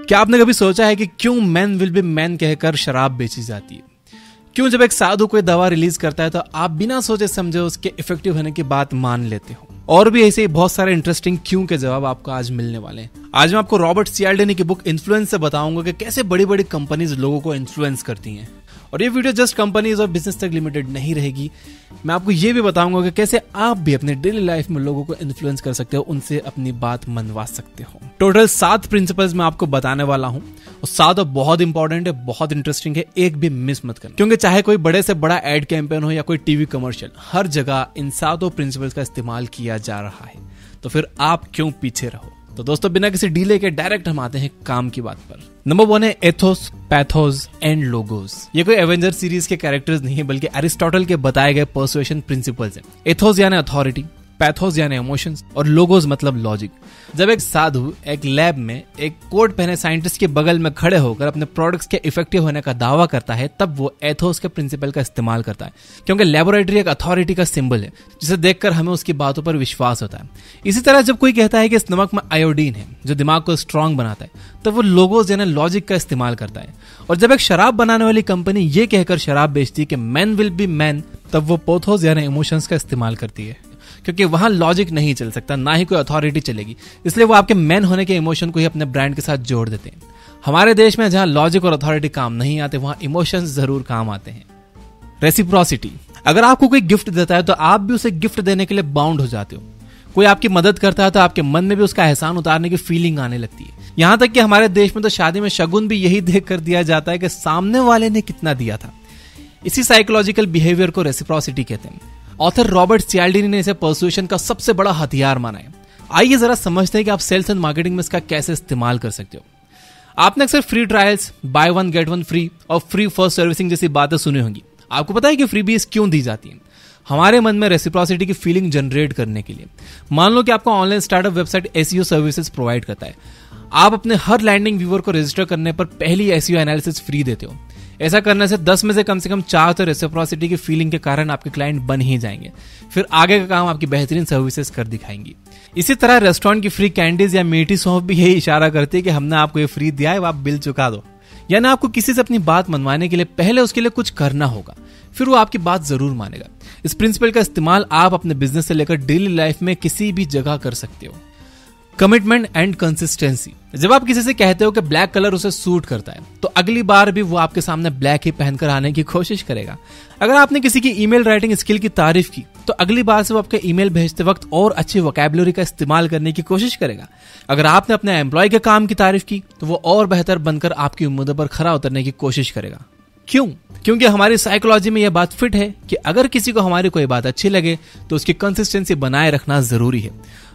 क्या आपने कभी सोचा है कि क्यों मैन विल बी मैन कहकर शराब बेची जाती है? क्यों जब एक साधु कोई दवा रिलीज करता है तो आप बिना सोचे समझे उसके इफेक्टिव होने की बात मान लेते हो? और भी ऐसे बहुत सारे इंटरेस्टिंग क्यों के जवाब आपको आज मिलने वाले हैं। आज मैं आपको रॉबर्ट सियाल्डिनी की बुक इन्फ्लुएंस से बताऊंगा कि कैसे बड़ी बड़ी कंपनीज लोगों को इन्फ्लुएंस करती हैं। और ये वीडियो जस्ट कंपनीज और बिजनेस तक लिमिटेड नहीं रहेगी। मैं आपको ये भी बताऊंगा कि कैसे आप भी अपने डेली लाइफ में लोगों को इन्फ्लुएंस कर सकते हो, उनसे अपनी बात मनवा सकते हो। टोटल 7 प्रिंसिपल्स मैं आपको बताने वाला हूँ और 7 बहुत इंपॉर्टेंट है, बहुत इंटरेस्टिंग है, एक भी मिस मत करना। क्योंकि चाहे कोई बड़े से बड़ा एड कैंपेन हो या कोई टीवी कमर्शियल, हर जगह इन 7 प्रिंसिपल्स का इस्तेमाल किया जा रहा है। तो फिर आप क्यों पीछे रहो? तो दोस्तों बिना किसी डीले के डायरेक्ट हम आते हैं काम की बात पर। नंबर 1 है एथोस, पैथोस एंड लोगोस। ये कोई एवेंजर सीरीज के कैरेक्टर्स नहीं है, बल्कि एरिस्टोटल के बताए गए पर्सुएशन प्रिंसिपल्स हैं। एथोस यानी अथॉरिटी, पैथोस यानी इमोशंस और लोगोस मतलब लॉजिक। जब एक साधु एक लैब में एक कोट पहने साइंटिस्ट के बगल में खड़े होकर अपने प्रोडक्ट्स के इफेक्टिव होने का दावा करता है, तब वो एथोस के प्रिंसिपल का इस्तेमाल करता है। क्योंकि लैबोरेटरी एक अथॉरिटी का सिंबल है जिसे देखकर हमें उसकी बातों पर विश्वास होता है। इसी तरह जब कोई कहता है कि इस नमक में आयोडीन है जो दिमाग को स्ट्रांग बनाता है, तो वो लोगोस यानी लॉजिक का इस्तेमाल करता है। और जब एक शराब बनाने वाली कंपनी ये कहकर शराब बेचती है कि मैन विल बी मैन, तब वो पोथोस यानी इमोशंस का इस्तेमाल करती है। क्योंकि वहां लॉजिक नहीं चल सकता, ना ही कोई अथॉरिटी चलेगी, इसलिए वो आपके मैन होने के इमोशन को ही अपने ब्रांड के साथ जोड़ देते हैं। हमारे देश में जहां लॉजिक और अथॉरिटी काम नहीं आते, वहां इमोशंस जरूर काम आते हैं। रेसिप्रोसिटी। अगर आपको कोई गिफ्ट देता है तो आप भी उसे गिफ्ट देने के लिए बाउंड हो जाते हो। कोई आपकी मदद करता है तो आपके मन में भी उसका एहसान उतारने की फीलिंग आने लगती है। यहां तक कि हमारे देश में तो शादी में शगुन भी यही देख कर दिया जाता है कि सामने वाले ने कितना दिया था। इसी साइकोलॉजिकल बिहेवियर को रेसिप्रोसिटी कहते हैं। ऑथर रॉबर्ट सियाल्डिनी ने इसे पर्सुएशन का सबसे बड़ा हथियार माना है। आइए जरा समझते हैं कि आप सेल्स एंड मार्केटिंग में इसका कैसे इस्तेमाल कर सकते हो। आपने अक्सर free trials, buy 1 get 1 free और फ्री फर्स्ट सर्विसिंग जैसी बातें सुनी होंगी। आपको पता है कि फ्रीबीज क्यों दी जाती हैं? हमारे मन में रेसिप्रोसिटी की फीलिंग जनरेट करने के लिए। मान लो कि आपका online startup website SEO services provide करता है। आप अपने हर लैंडिंग व्यूअर को रजिस्टर करने पर पहली एसईओ एनालिसिस फ्री देते हो। ऐसा करने से 10 में से कम 4 तो रेसिप्रोसिटी की फीलिंग के कारण आपके क्लाइंट बन ही जाएंगे। फिर आगे का काम आपकी बेहतरीन सर्विसेज कर दिखाएंगी। इसी तरह रेस्टोरेंट की फ्री कैंडीज या मीठी सौंफ भी यही इशारा करती है कि हमने आपको ये फ्री दिया है, आप बिल चुका दो। यानी आपको किसी से अपनी बात मनवाने के लिए पहले उसके लिए कुछ करना होगा, फिर वो आपकी बात जरूर मानेगा। इस प्रिंसिपल का इस्तेमाल आप अपने बिजनेस से लेकर डेली लाइफ में किसी भी जगह कर सकते हो। Commitment and consistency. जब आप किसी से कहते हो कि ब्लैक कलर उसे सूट करता है, तो अगली बार भी वो आपके सामने ब्लैक ही पहनकर आने की कोशिश करेगा। अगर आपने किसी की ईमेल राइटिंग स्किल की तारीफ की, तो अगली बार से वो आपके ईमेल भेजते वक्त और अच्छी वोकैबुलरी का इस्तेमाल करने की कोशिश करेगा। अगर आपने अपने एम्प्लॉय के काम की तारीफ की, तो वो और बेहतर बनकर आपकी उम्मीदों पर खरा उतरने की कोशिश करेगा। क्यों? क्योंकि हमारी साइकोलॉजी में यह बात फिट है कि अगर किसी को हमारी कोई बात अच्छी लगे तो उसकी कंसिस्टेंसी बनाए रखना जरूरी है।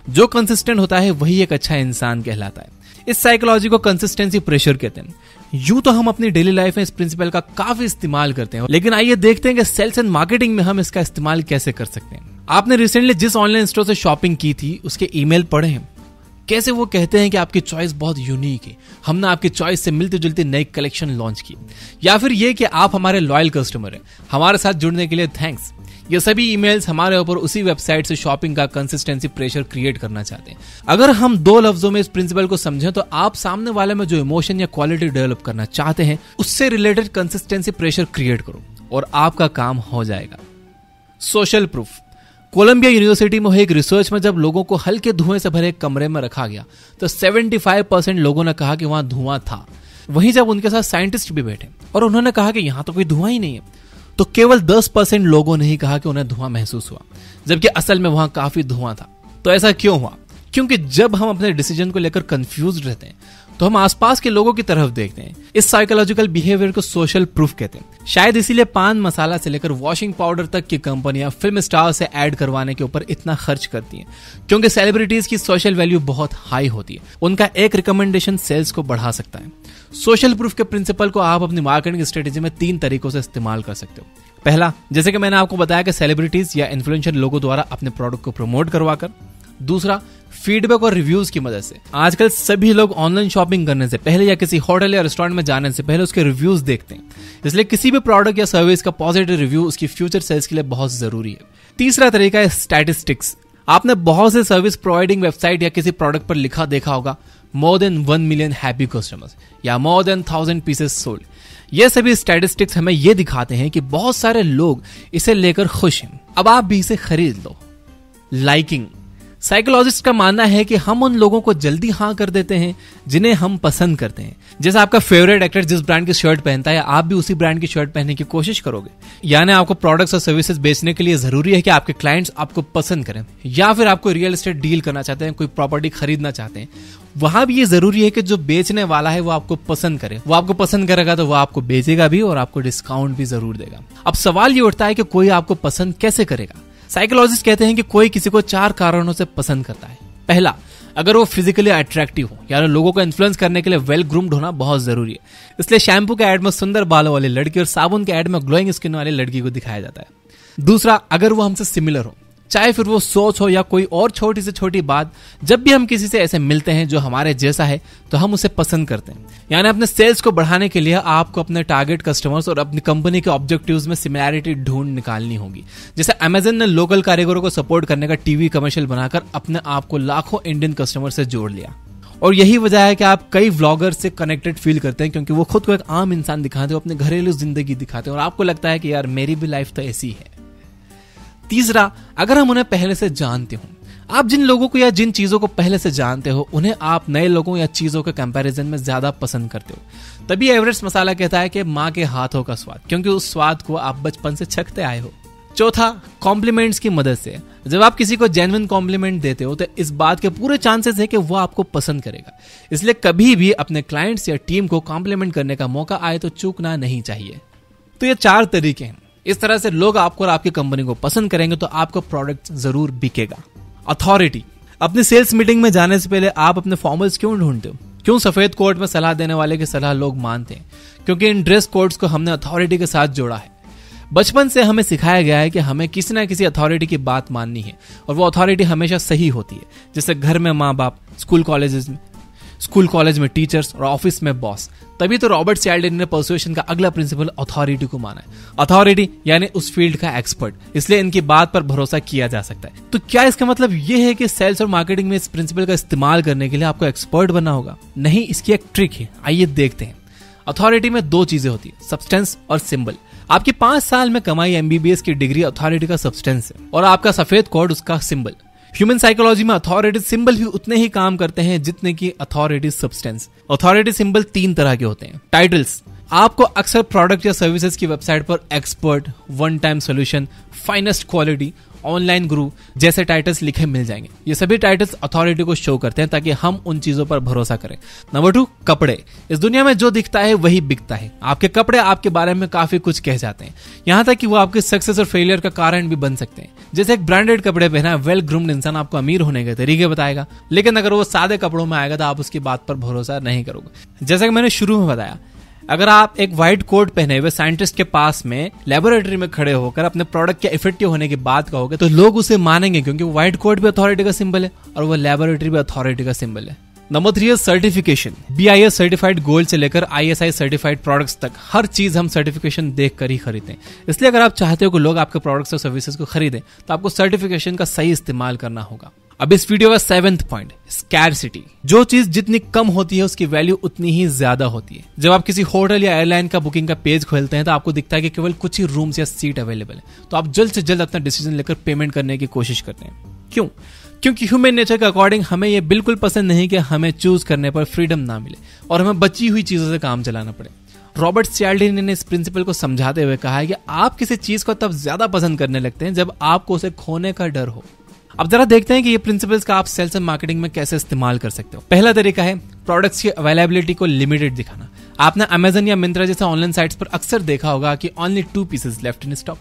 जो कंसिस्टेंट होता है वही एक अच्छा इंसान कहलाता है। इस साइकोलॉजी को कंसिस्टेंसी प्रेशर कहते हैं। यूं तो हम अपनी डेली लाइफ में इस प्रिंसिपल का काफी इस्तेमाल करते हैं, लेकिन आइए देखते हैं कि सेल्स एंड मार्केटिंग में हम इसका इस्तेमाल कैसे कर सकते हैं। आपने रिसेंटली जिस ऑनलाइन स्टोर से शॉपिंग की थी उसके ईमेल पढ़े हैं? कैसे वो कहते हैं कि आपकी चॉइस बहुत यूनिक है, हमने आपकी चॉइस से मिलती जुलती नई कलेक्शन लॉन्च की। या फिर ये कि आप हमारे लॉयल कस्टमर हैं, हमारे साथ जुड़ने के लिए थैंक्स। ये सभी ईमेल्स हमारे ऊपर उसी वेबसाइट से शॉपिंग का कंसिस्टेंसी प्रेशर क्रिएट करना चाहते हैं। अगर हम 2 लफ्जों में इस प्रिंसिपल को समझें तो आप सामने वाले में जो इमोशन या क्वालिटी डेवलप करना चाहते हैं उससे रिलेटेड कंसिस्टेंसी प्रेशर क्रिएट करो और आपका काम हो जाएगा। Social proof. कोलंबिया यूनिवर्सिटी में एक रिसर्च में जब लोगों को हल्के धुएं से भरे एक कमरे में रखा गया तो 75% लोगों ने कहा कि वहां धुआं था। वहीं जब उनके साथ साइंटिस्ट भी बैठे और उन्होंने कहा कि यहां तो कोई धुआं ही नहीं है, तो केवल 10% लोगों ने ही कहा कि उन्हें धुआं महसूस हुआ, जबकि असल में वहां काफी धुआं था। तो ऐसा क्यों हुआ? क्योंकि जब हम अपने डिसीजन को लेकर कंफ्यूज रहते हैं तो हम आसपास के लोगों की तरफ देखते हैं। इस साइकोलॉजिकल बिहेवियर को सोशल प्रूफ कहते हैं। शायद इसीलिए पान मसाला से लेकर वॉशिंग पाउडर तक की कंपनियां फिल्म स्टार से ऐड करवाने के ऊपर इतना खर्च करती हैं, क्योंकि सेलिब्रिटीज की सोशल वैल्यू बहुत हाई होती है। उनका एक रिकमेंडेशन सेल्स को बढ़ा सकता है। सोशल प्रूफ के प्रिंसिपल को आप अपनी मार्केटिंग स्ट्रेटेजी में 3 तरीकों से इस्तेमाल कर सकते हो। पहला, जैसे कि मैंने आपको बताया कि सेलिब्रिटीज या इन्फ्लुएंसर लोगों द्वारा अपने प्रोडक्ट को प्रमोट करवाकर। दूसरा, फीडबैक और रिव्यूज की मदद से। आजकल सभी लोग ऑनलाइन शॉपिंग करने से पहले या किसी होटल या रेस्टोरेंट में जाने से पहले उसके रिव्यूज देखते हैं, इसलिए किसी भी प्रोडक्ट या सर्विस का पॉजिटिव रिव्यू उसकी फ्यूचर सेल्स के लिए बहुत जरूरी है। तीसरा तरीका है स्टैटिस्टिक्स। आपने बहुत से सर्विस प्रोवाइडिंग वेबसाइट या किसी प्रोडक्ट पर लिखा देखा होगा more than 1 million happy customers या मोर देन 1000 पीसेस सोल्ड। ये सभी स्टैटिस्टिक्स हमें ये दिखाते हैं कि बहुत सारे लोग इसे लेकर खुश हैं। अब आप भी इसे खरीद लो। लाइकिंग, साइकोलॉजिस्ट का मानना है कि हम उन लोगों को जल्दी हाँ कर देते हैं जिन्हें हम पसंद करते हैं। जैसे आपका फेवरेट एक्टर जिस ब्रांड की शर्ट पहनता है, आप भी उसी ब्रांड की शर्ट पहनने की कोशिश करोगे। यानी आपको प्रोडक्ट्स और सर्विसेज बेचने के लिए जरूरी है कि आपके क्लाइंट्स आपको पसंद करें। या फिर आपको रियल एस्टेट डील करना चाहते हैं, कोई प्रॉपर्टी खरीदना चाहते हैं, वहां भी ये जरूरी है कि जो बेचने वाला है वो आपको पसंद करे। वो आपको पसंद करेगा तो वो आपको बेचेगा भी और आपको डिस्काउंट भी जरूर देगा। अब सवाल ये उठता है कि कोई आपको पसंद कैसे करेगा। साइकोलॉजिस्ट कहते हैं कि कोई किसी को 4 कारणों से पसंद करता है। पहला, अगर वो फिजिकली अट्रैक्टिव हो, यानी लोगों को इन्फ्लुएंस करने के लिए वेल ग्रूम्ड होना बहुत जरूरी है। इसलिए शैम्पू के ऐड में सुंदर बालों वाली लड़की और साबुन के ऐड में ग्लोइंग स्किन वाली लड़की को दिखाया जाता है। दूसरा, अगर वो हमसे सिमिलर हो, चाहे फिर वो सोच हो या कोई और छोटी से छोटी बात, जब भी हम किसी से ऐसे मिलते हैं जो हमारे जैसा है तो हम उसे पसंद करते हैं। यानी अपने सेल्स को बढ़ाने के लिए आपको अपने टारगेट कस्टमर्स और अपनी कंपनी के ऑब्जेक्टिव्स में सिमिलैरिटी ढूंढ निकालनी होगी। जैसे अमेजन ने लोकल कारीगरों को सपोर्ट करने का टीवी कमर्शियल बनाकर अपने आप को लाखों इंडियन कस्टमर से जोड़ लिया। और यही वजह है कि आप कई व्लॉगर से कनेक्टेड फील करते हैं, क्योंकि वो खुद को एक आम इंसान दिखाते हैं, अपने घरेलू जिंदगी दिखाते हैं और आपको लगता है कि यार मेरी भी लाइफ तो ऐसी है। तीसरा, अगर हम उन्हें पहले से जानते हो, आप जिन लोगों को या जिन चीजों को पहले से जानते हो उन्हें आप नए लोगों या चीजों के कंपैरिजन में ज्यादा पसंद करते हो। तभी एवरेस्ट मसाला कहता है कि माँ के हाथों का स्वाद, क्योंकि उस स्वाद को आप बचपन से चखते आए हो। चौथा, कॉम्प्लीमेंट्स की मदद से। जब आप किसी को जेन्युइन कॉम्प्लीमेंट देते हो तो इस बात के पूरे चांसेस है कि वो आपको पसंद करेगा। इसलिए कभी भी अपने क्लाइंट्स या टीम को कॉम्प्लीमेंट करने का मौका आए तो चूकना नहीं चाहिए। तो ये 4 तरीके हैं। इस तरह से लोग आपको और आपकी कंपनी को पसंद करेंगे तो आपका प्रोडक्ट जरूर बिकेगा। अथॉरिटी, अपनी सेल्स मीटिंग में जाने से पहले आप अपने फॉर्मल्स क्यों ढूंढते हो? क्यों सफेद कोट में सलाह देने वाले की सलाह लोग मानते हैं? क्योंकि इन ड्रेस कोड्स को हमने अथॉरिटी के साथ जोड़ा है। बचपन से हमें सिखाया गया है कि हमें किसी ना किसी अथॉरिटी की बात माननी है और वो अथॉरिटी हमेशा सही होती है। जैसे घर में माँ बाप, स्कूल कॉलेज में टीचर्स और ऑफिस में बॉस। तभी तो रॉबर्ट चाइल्डन ने पर्सुएशन का अगला प्रिंसिपल अथॉरिटी को माना है। अथॉरिटी यानी उस फील्ड का एक्सपर्ट, इसलिए इनकी बात पर भरोसा किया जा सकता है। तो क्या इसका मतलब यह है कि सेल्स और मार्केटिंग में इस प्रिंसिपल का इस्तेमाल करने के लिए आपको एक्सपर्ट बनना होगा? नहीं, इसकी एक ट्रिक है, आइए देखते हैं। अथॉरिटी में 2 चीजें होती है, सब्सटेंस और सिंबल। आपकी 5 साल में कमाई MBBS की डिग्री अथॉरिटी का सब्सटेंस है और आपका सफेद कोड उसका सिंबल। ह्यूमन साइकोलॉजी में अथॉरिटी सिंबल भी उतने ही काम करते हैं जितने की अथॉरिटी सब्सटेंस। अथॉरिटी सिंबल 3 तरह के होते हैं। टाइटल्स, आपको अक्सर प्रोडक्ट या सर्विसेज की वेबसाइट पर expert, one time solution, finest quality, online गुरु जैसे टाइटल्स लिखे मिल जाएंगे। ये सभी टाइटल्स अथॉरिटी को शो करते हैं ताकि हम उन चीजों पर भरोसा करें। नंबर 2, कपड़े। इस दुनिया में जो दिखता है वही बिकता है। आपके कपड़े आपके बारे में काफी कुछ कह जाते हैं, यहाँ तक कि वो आपके सक्सेस और फेलियर का कारण भी बन सकते हैं। जैसे एक ब्रांडेड कपड़े पहना वेल ग्रूम्ड इंसान आपको अमीर होने के तरीके बताएगा, लेकिन अगर वो सादे कपड़ों में आएगा तो आप उसकी बात पर भरोसा नहीं करोगे। जैसा कि मैंने शुरू में बताया, अगर आप एक व्हाइट कोट पहने हुए साइंटिस्ट के पास में लेबोरेटरी में खड़े होकर अपने प्रोडक्ट के इफेक्टिव होने की बात कहोगे तो लोग उसे मानेंगे, क्योंकि व्हाइट कोट भी अथॉरिटी का सिंबल है और वो लेबोरेटरी भी अथॉरिटी का सिंबल है। नंबर 3 है सर्टिफिकेशन। BIS सर्टिफाइड गोल्ड से लेकर ISI सर्टिफाइड प्रोडक्ट्स तक हर चीज हम सर्टिफिकेशन देखकर ही खरीदें। इसलिए अगर आप चाहते हो कि लोग आपके प्रोडक्ट्स और सर्विसेज को खरीदें तो आपको सर्टिफिकेशन का सही इस्तेमाल करना होगा। अब इस वीडियो का 7th पॉइंट, स्कैरसिटी। जो चीज जितनी कम होती है उसकी वैल्यू उतनी ही ज्यादा होती है। जब आप किसी होटल या एयरलाइन का बुकिंग का पेज खोलते हैं तो आपको दिखता है कि केवल कुछ ही रूम्स या सीट अवेलेबल है, तो आप जल्द से जल्द अपना डिसीजन लेकर पेमेंट करने की कोशिश करते हैं। क्यों? क्योंकि ह्यूमन नेचर के अकॉर्डिंग हमें यह बिल्कुल पसंद नहीं कि हमें चूज करने पर फ्रीडम ना मिले और हमें बची हुई चीजों से काम चलाना पड़े। रॉबर्ट चाइल्डन ने इस प्रिंसिपल को समझाते हुए कहा है कि आप किसी चीज को तब ज्यादा पसंद करने लगते हैं जब आपको उसे खोने का डर हो। अब जरा देखते हैं कि ये प्रिंसिपल्स का आप सेल्स एंड मार्केटिंग में कैसे इस्तेमाल कर सकते हो। पहला तरीका है प्रोडक्ट्स की अवेलेबिलिटी को लिमिटेड दिखाना। आपने अमेजन या मिंत्रा जैसे ऑनलाइन साइट्स पर अक्सर देखा होगा कि only 2 pieces left in stock.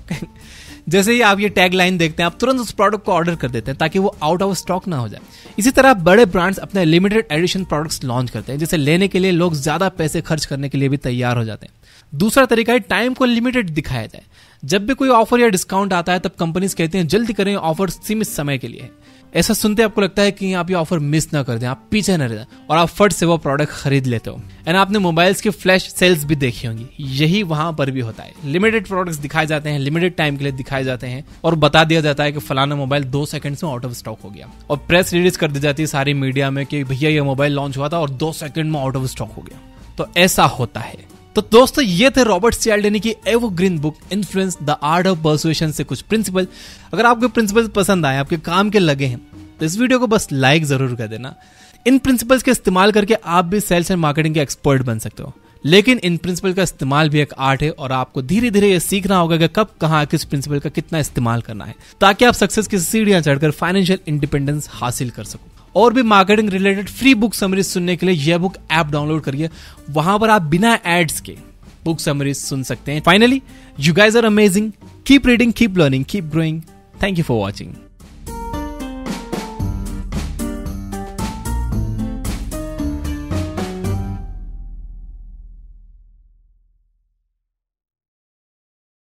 जैसे ही आप ये टैग लाइन देखते हैं आप तुरंत उस प्रोडक्ट को ऑर्डर कर देते हैं ताकि वो आउट ऑफ स्टॉक ना हो जाए। इसी तरह बड़े ब्रांड्स अपने लिमिटेड एडिशन प्रोडक्ट्स लॉन्च करते हैं जिसे लेने के लिए लोग ज्यादा पैसे खर्च करने के लिए भी तैयार हो जाते हैं। दूसरा तरीका है टाइम को लिमिटेड दिखाया जाए। जब भी कोई ऑफर या डिस्काउंट आता है तब कंपनीज कहते हैं जल्दी करें, ऑफर सीमित समय के लिए है। ऐसा सुनते आपको लगता है कि आप ये ऑफर मिस ना कर दें, आप पीछे न रह जाएं और आप फट से वो प्रोडक्ट खरीद लेते हो। एंड आपने मोबाइल्स के फ्लैश सेल्स भी देखी होंगी, यही वहां पर भी होता है। लिमिटेड प्रोडक्ट्स दिखाए जाते हैं, लिमिटेड टाइम के लिए दिखाए जाते हैं और बता दिया जाता है कि फलाना मोबाइल 2 सेकंड्स में आउट ऑफ स्टॉक हो गया, और प्रेस रिलीज कर दी जाती है सारी मीडिया में कि भैया ये मोबाइल लॉन्च हुआ था और 2 सेकंड में आउट ऑफ स्टॉक हो गया। तो ऐसा होता है। तो दोस्तों ये थे रॉबर्ट चियाल्डिनी की evergreen book influence the art of persuasion से कुछ प्रिंसिपल। अगर आपको प्रिंसिपल पसंद आए, आपके काम के लगे हैं, तो इस वीडियो को बस लाइक जरूर कर देना। इन प्रिंसिपल्स के इस्तेमाल करके आप भी सेल्स एंड मार्केटिंग के एक्सपर्ट बन सकते हो, लेकिन इन प्रिंसिपल का इस्तेमाल भी एक आर्ट है और आपको धीरे धीरे ये सीखना होगा कि कब कहाँ किस प्रिंसिपल का कितना इस्तेमाल करना है, ताकि आप सक्सेस की सीढ़ियां चढ़कर फाइनेंशियल इंडिपेंडेंस हासिल कर सको। और भी marketing related free book summaries सुनने के लिए यह बुक ऐप डाउनलोड करिए, वहां पर आप बिना एड्स के बुक समरीज सुन सकते हैं। Finally, you guys are amazing, keep reading, keep learning, keep growing. Thank you for watching.